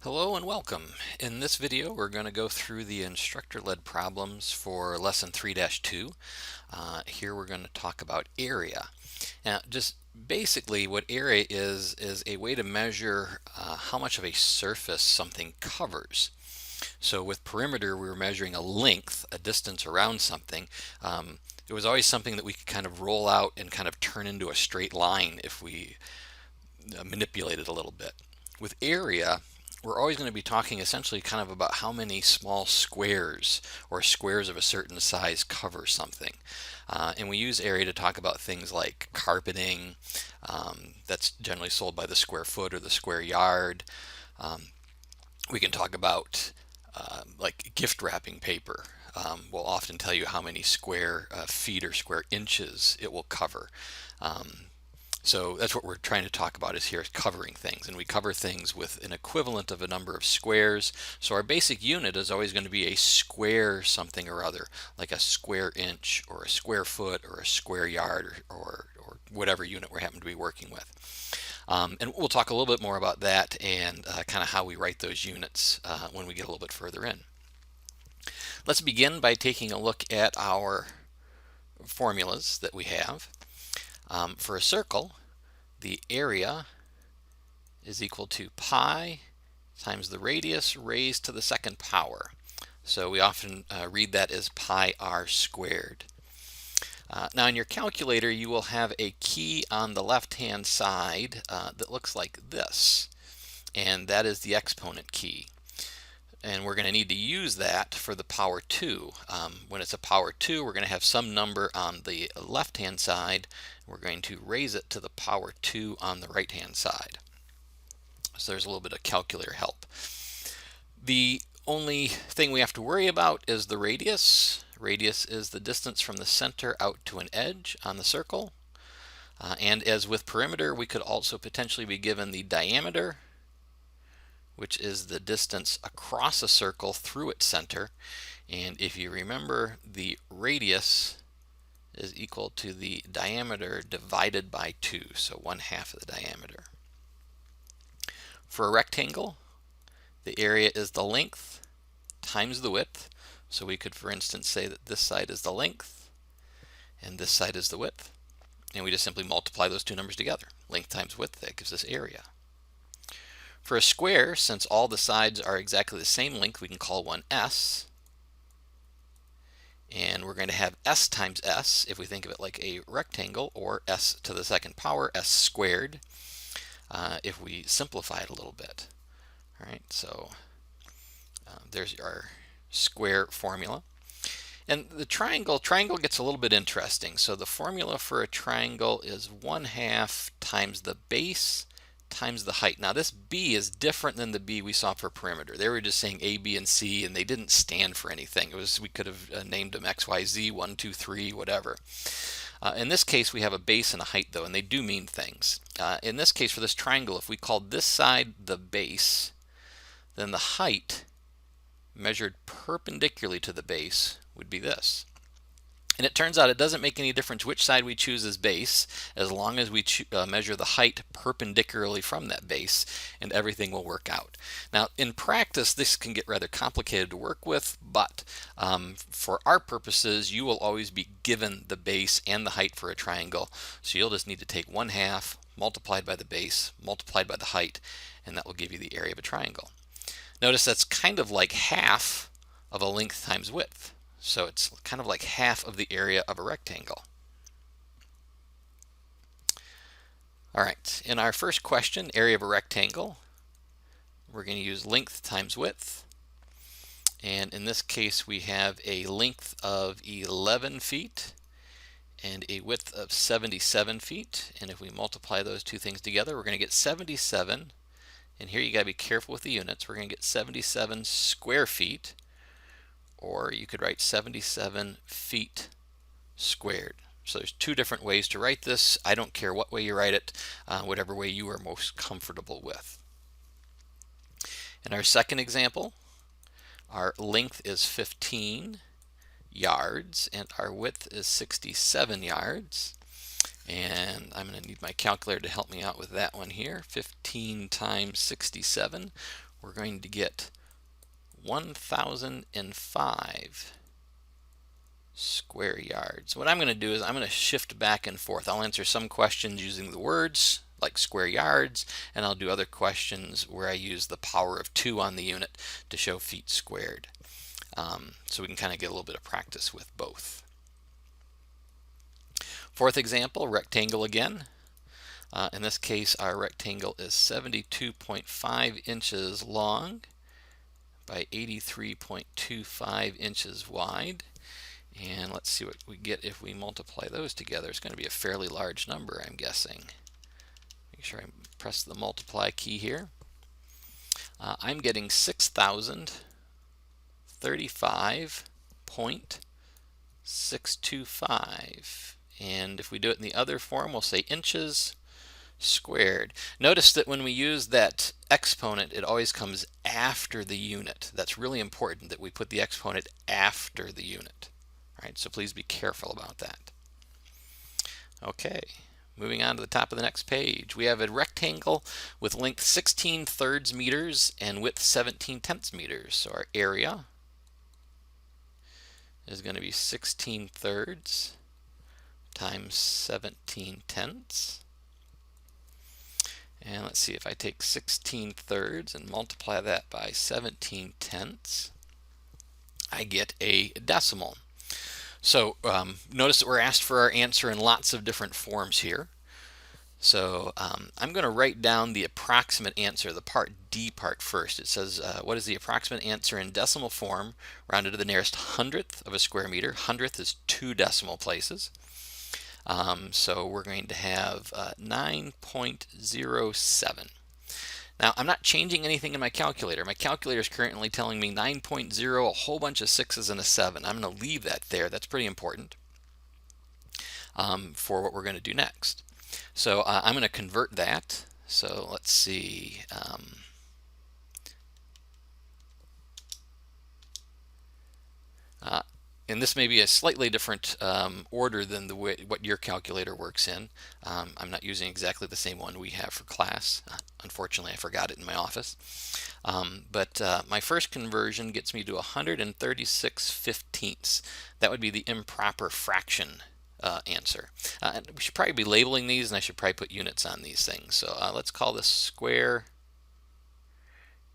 Hello and welcome. In this video we're going to go through the instructor-led problems for lesson 3-2. Here we're going to talk about area. Now just basically what area is a way to measure how much of a surface something covers. So with perimeter we were measuring a length, a distance around something. It was always something that we could kind of roll out and kind of turn into a straight line if we manipulate it a little bit. With area, we're always going to be talking essentially kind of about how many small squares or squares of a certain size cover something. And we use area to talk about things like carpeting, that's generally sold by the square foot or the square yard. We can talk about like gift wrapping paper. Will often tell you how many square feet or square inches it will cover. So that's what we're trying to talk about is here is covering things, and we cover things with an equivalent of a number of squares. So our basic unit is always going to be a square something or other, like a square inch or a square foot or a square yard or whatever unit we happen to be working with. And we'll talk a little bit more about that and kind of how we write those units when we get a little bit further in. Let's begin by taking a look at our formulas that we have. For a circle, the area is equal to pi times the radius raised to the second power. So we often read that as pi r squared. Now in your calculator you will have a key on the left hand side that looks like this, and that is the exponent key. And we're going to need to use that for the power 2. When it's a power 2, we're going to have some number on the left hand side. We're going to raise it to the power 2 on the right hand side. So there's a little bit of calculator help. The only thing we have to worry about is the radius. Radius is the distance from the center out to an edge on the circle. And as with perimeter, we could also potentially be given the diameter, which is the distance across a circle through its center. And if you remember, the radius is equal to the diameter divided by 2, so 1/2 of the diameter. For a rectangle, the area is the length times the width. So we could, for instance, say that this side is the length and this side is the width. And we just simply multiply those two numbers together. Length times width, that gives us area. For a square, since all the sides are exactly the same length, we can call one S. And we're going to have S times S, if we think of it like a rectangle, or S to the second power, S squared, if we simplify it a little bit. All right, so there's our square formula. And the triangle gets a little bit interesting. So the formula for a triangle is 1/2 times the base times the height. Now this B is different than the B we saw for perimeter. They were just saying A, B, and C, and they didn't stand for anything. It was, we could have named them X, Y, Z, 1, 2, 3, whatever. In this case we have a base and a height though, and they do mean things. In this case for this triangle, if we called this side the base, then the height measured perpendicularly to the base would be this. And it turns out it doesn't make any difference which side we choose as base, as long as we measure the height perpendicularly from that base, and everything will work out. Now in practice this can get rather complicated to work with, but for our purposes you will always be given the base and the height for a triangle, so you'll just need to take 1/2 multiplied by the base multiplied by the height, and that will give you the area of a triangle. Notice that's kind of like half of a length times width. So it's kind of like half of the area of a rectangle. All right, in our first question, area of a rectangle, we're going to use length times width. And in this case, we have a length of 11 feet and a width of 77 feet. And if we multiply those two things together, we're going to get 77. And here you got to be careful with the units. We're going to get 77 square feet. Or you could write 77 feet squared. So there's two different ways to write this. I don't care what way you write it, whatever way you are most comfortable with. In our second example, our length is 15 yards and our width is 67 yards. And I'm going to need my calculator to help me out with that one here. 15 times 67. we're going to get 1,005 square yards. What I'm going to do is I'm going to shift back and forth. I'll answer some questions using the words like square yards, and I'll do other questions where I use the power of 2 on the unit to show feet squared. So we can kind of get a little bit of practice with both. Fourth example, rectangle again. In this case, our rectangle is 72.5 inches long by 83.25 inches wide. And let's see what we get if we multiply those together. It's going to be a fairly large number, I'm guessing. Make sure I press the multiply key here. I'm getting 6,035.625. And if we do it in the other form, we'll say inches squared. Notice that when we use that exponent, it always comes after the unit. That's really important that we put the exponent after the unit. Right, so please be careful about that. Okay, moving on to the top of the next page. We have a rectangle with length 16/3 meters and width 17/10 meters. So our area is going to be 16/3 times 17/10. And let's see, if I take 16/3 and multiply that by 17/10, I get a decimal. So notice that we're asked for our answer in lots of different forms here. So I'm going to write down the approximate answer, the part D part first. It says, what is the approximate answer in decimal form rounded to the nearest hundredth of a square meter? Hundredth is 2 decimal places. So we're going to have 9.07. Now, I'm not changing anything in my calculator. My calculator is currently telling me 9.0, a whole bunch of 6's and a 7. I'm going to leave that there. That's pretty important for what we're going to do next. So I'm going to convert that. So let's see. And this may be a slightly different order than the way what your calculator works in. I'm not using exactly the same one we have for class. Unfortunately, I forgot it in my office. But my first conversion gets me to 136/15. That would be the improper fraction answer. And we should probably be labeling these, and I should probably put units on these things. So let's call this square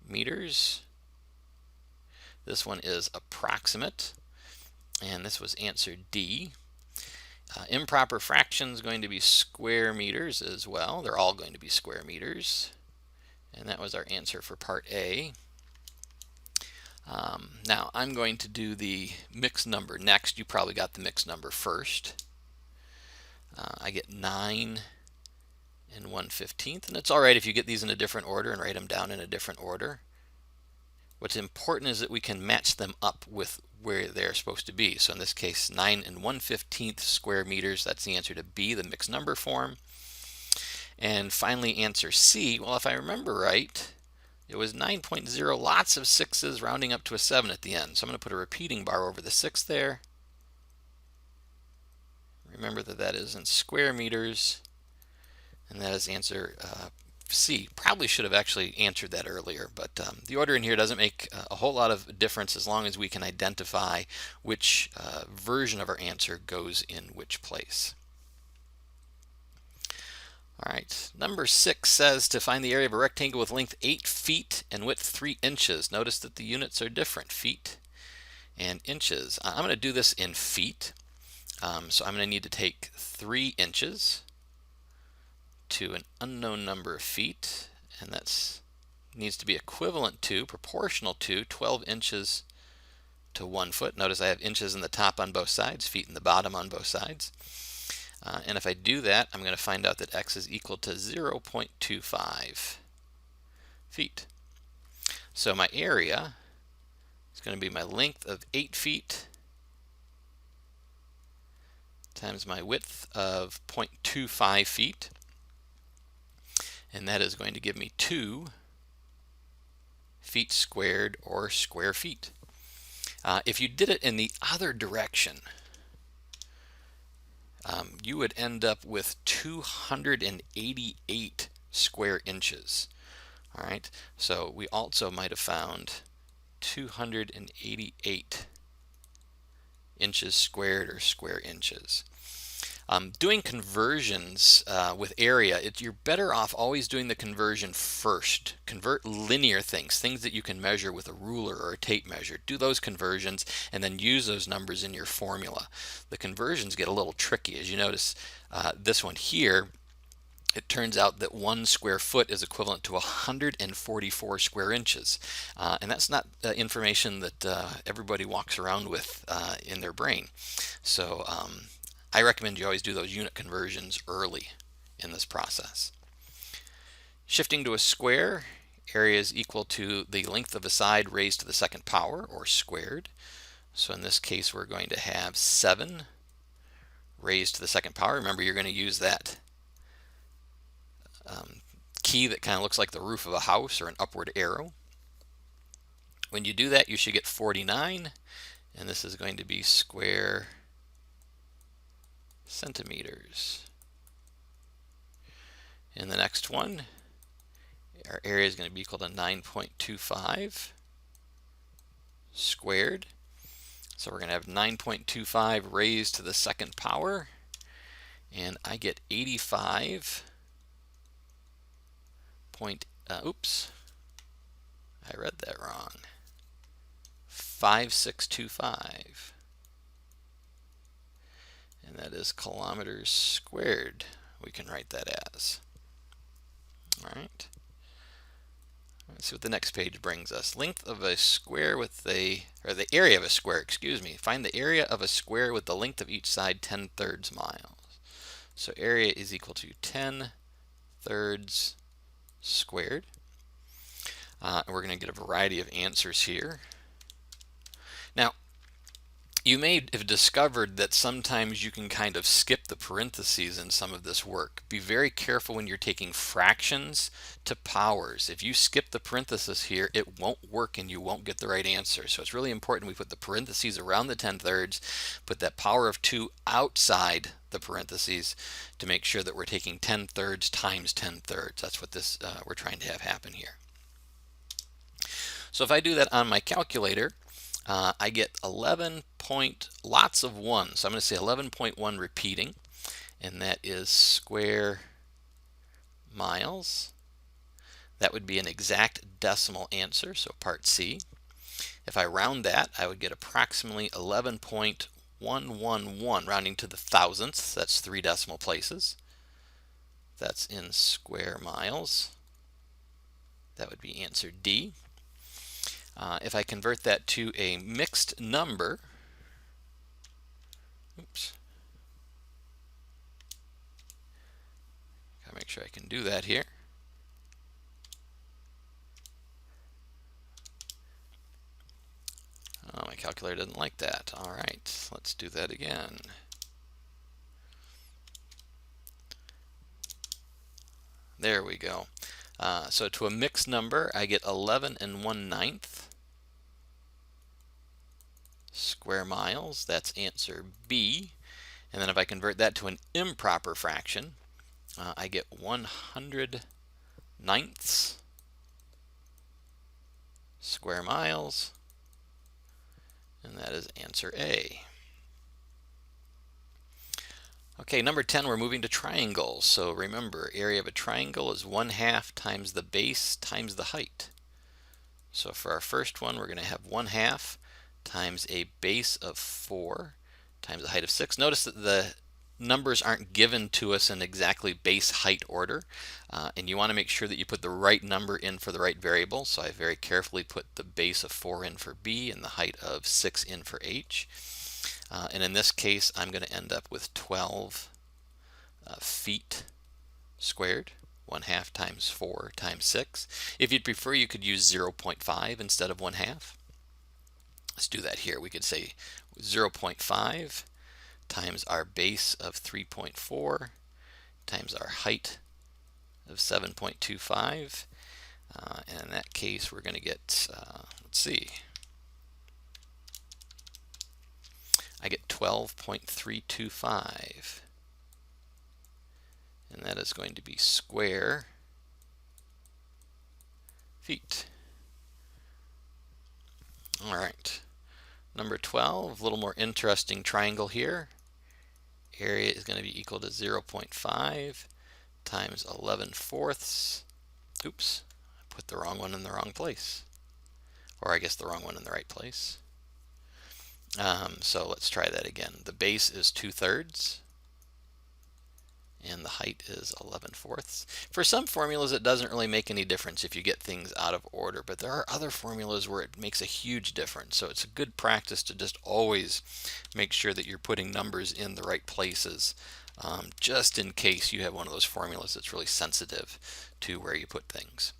meters. This one is approximate. And this was answer D. Improper fraction is going to be square meters as well. They're all going to be square meters. And that was our answer for part A. Now I'm going to do the mixed number next. You probably got the mixed number first. I get 9 and 1/15. And it's all right if you get these in a different order and write them down in a different order. What's important is that we can match them up with where they're supposed to be. So in this case, 9 and 1/15 square meters, that's the answer to B, the mixed number form. And finally, answer C, well, if I remember right, it was 9.0, lots of 6's rounding up to a 7 at the end. So I'm going to put a repeating bar over the 6 there. Remember that that is in square meters, and that is answer C. Probably should have actually answered that earlier, but the order in here doesn't make a whole lot of difference as long as we can identify which version of our answer goes in which place. All right, number 6 says to find the area of a rectangle with length 8 feet and width 3 inches. Notice that the units are different, feet and inches. I'm going to do this in feet. So I'm going to need to take 3 inches to an unknown number of feet, and that needs to be equivalent to, proportional to, 12 inches to 1 foot. Notice I have inches in the top on both sides, feet in the bottom on both sides. And if I do that, I'm going to find out that x is equal to 0.25 feet. So my area is going to be my length of 8 feet times my width of 0.25 feet. And that is going to give me 2 feet squared, or square feet. If you did it in the other direction, you would end up with 288 square inches. All right, so we also might have found 288 inches squared or square inches. Doing conversions with area, you're better off always doing the conversion first. Convert linear things that you can measure with a ruler or a tape measure. Do those conversions and then use those numbers in your formula. The conversions get a little tricky. As you notice, this one here, it turns out that 1 square foot is equivalent to 144 square inches. And that's not information that everybody walks around with in their brain. So I recommend you always do those unit conversions early in this process. Shifting to a square, area is equal to the length of a side raised to the second power, or squared. So in this case, we're going to have 7 raised to the second power. Remember, you're going to use that key that kind of looks like the roof of a house, or an upward arrow. When you do that, you should get 49, and this is going to be square centimeters. In the next one, our area is going to be equal to 9.25 squared. So we're going to have 9.25 raised to the second power, and I get 85 point, oops, I read that wrong, 5625. And that is kilometers squared, we can write that as. All right. Let's see what the next page brings us. Length of a square with the area of a square, excuse me. Find the area of a square with the length of each side 10/3 miles. So area is equal to 10/3 squared. And we're going to get a variety of answers here. Now, you may have discovered that sometimes you can kind of skip the parentheses in some of this work. Be very careful when you're taking fractions to powers. If you skip the parentheses here, it won't work and you won't get the right answer. So it's really important we put the parentheses around the 10/3, put that power of 2 outside the parentheses to make sure that we're taking 10/3 times 10/3. That's what this we're trying to have happen here. So if I do that on my calculator, I get 11 point, lots of 1. So I'm going to say 11.1 repeating, and that is square miles. That would be an exact decimal answer, so part C. If I round that, I would get approximately 11.111, rounding to the thousandths. That's 3 decimal places. That's in square miles. That would be answer D. If I convert that to a mixed number, oops, gotta make sure I can do that here. Oh, my calculator doesn't like that. All right, let's do that again. There we go. So to a mixed number, I get 11 1/9 square miles. That's answer B. And then if I convert that to an improper fraction, I get 100/9 square miles, and that is answer A. Okay, number 10, we're moving to triangles. So remember, area of a triangle is 1/2 times the base times the height. So for our first one, we're going to have 1/2 times a base of 4 times a height of 6. Notice that the numbers aren't given to us in exactly base height order, and you want to make sure that you put the right number in for the right variable. So I very carefully put the base of 4 in for B and the height of 6 in for H. And in this case, I'm going to end up with 12 feet squared. 1/2 times 4 times 6. If you'd prefer, you could use 0.5 instead of 1/2. Let's do that here. We could say 0.5 times our base of 3.4 times our height of 7.25. And in that case, we're going to get, let's see, I get 12.325. And that is going to be square feet. All right. Number 12, a little more interesting triangle here. Area is going to be equal to 0.5 times 11/4. Oops, I put the wrong one in the wrong place. Or I guess the wrong one in the right place. So let's try that again. The base is 2/3 and the height is 11/4. For some formulas it doesn't really make any difference if you get things out of order, but there are other formulas where it makes a huge difference. So it's a good practice to just always make sure that you're putting numbers in the right places, just in case you have one of those formulas that's really sensitive to where you put things.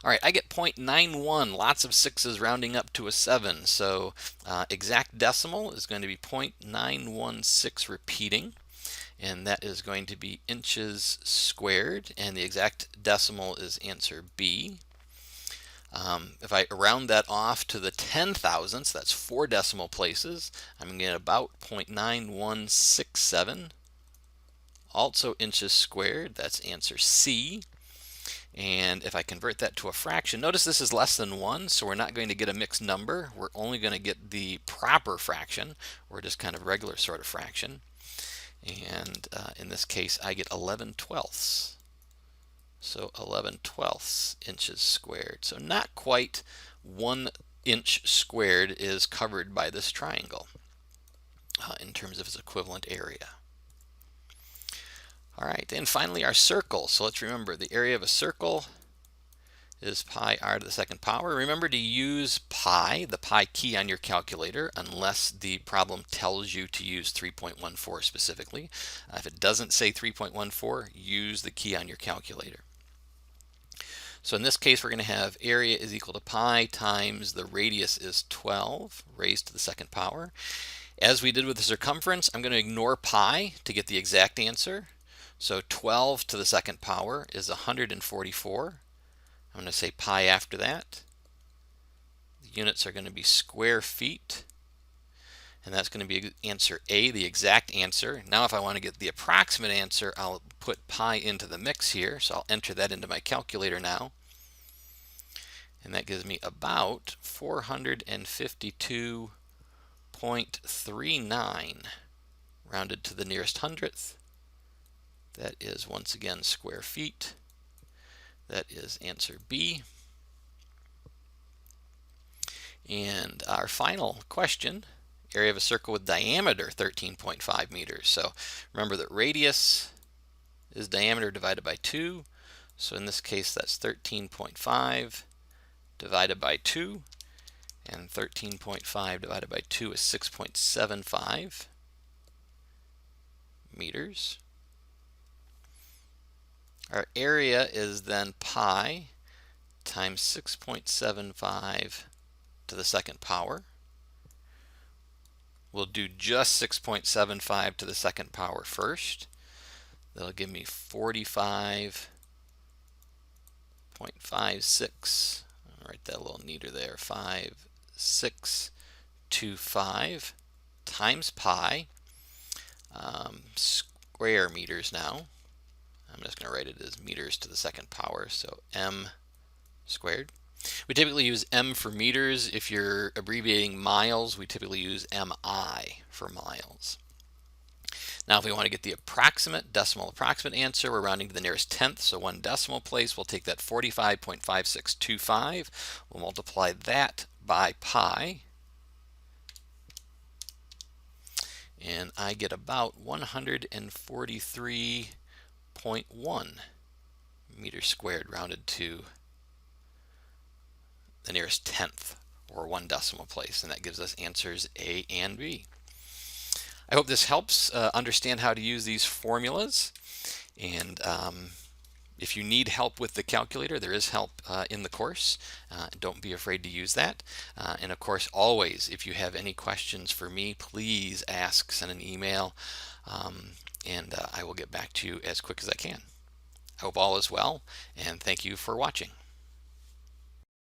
All right, I get 0.91, lots of sixes rounding up to a 7. So exact decimal is going to be 0.916 repeating, and that is going to be inches squared, and the exact decimal is answer B. If I round that off to the 10,000ths, that's 4 decimal places, I'm going to get about 0.9167. Also inches squared, that's answer C. And if I convert that to a fraction, notice this is less than 1, so we're not going to get a mixed number. We're only going to get the proper fraction, or just kind of regular sort of fraction. And in this case, I get 11/12. So 11/12 inches squared. So not quite 1 inch squared is covered by this triangle in terms of its equivalent area. All right, and finally our circle. So let's remember the area of a circle is pi r to the 2nd power. Remember to use pi, the pi key on your calculator, unless the problem tells you to use 3.14 specifically. If it doesn't say 3.14, use the key on your calculator. So in this case, we're going to have area is equal to pi times the radius is 12 raised to the 2nd power. As we did with the circumference, I'm going to ignore pi to get the exact answer. So 12 to the 2nd power is 144. I'm going to say pi after that. The units are going to be square feet. And that's going to be answer A, the exact answer. Now if I want to get the approximate answer, I'll put pi into the mix here. So I'll enter that into my calculator now. And that gives me about 452.39 rounded to the nearest hundredth. That is once again square feet. That is answer B. And our final question, area of a circle with diameter 13.5 meters. So remember that radius is diameter divided by 2. So in this case, that's 13.5 divided by 2. And 13.5 divided by 2 is 6.75 meters. Our area is then pi times 6.75 to the 2nd power. We'll do just 6.75 to the 2nd power first. That'll give me 45.56. I'll write that a little neater there. 5625 times pi, square meters now. I'm just going to write it as meters to the 2nd power, so m squared. We typically use m for meters. If you're abbreviating miles, we typically use mi for miles. Now if we want to get the decimal approximate answer, we're rounding to the nearest tenth, so 1 decimal place. We'll take that 45.5625. We'll multiply that by pi. And I get about 143.1 meters squared rounded to the nearest tenth, or 1 decimal place, and that gives us answers A and B. I hope this helps understand how to use these formulas, and if you need help with the calculator, there is help in the course. Don't be afraid to use that. And of course, always, if you have any questions for me, please ask, send an email, and I will get back to you as quick as I can. I hope all is well, and thank you for watching.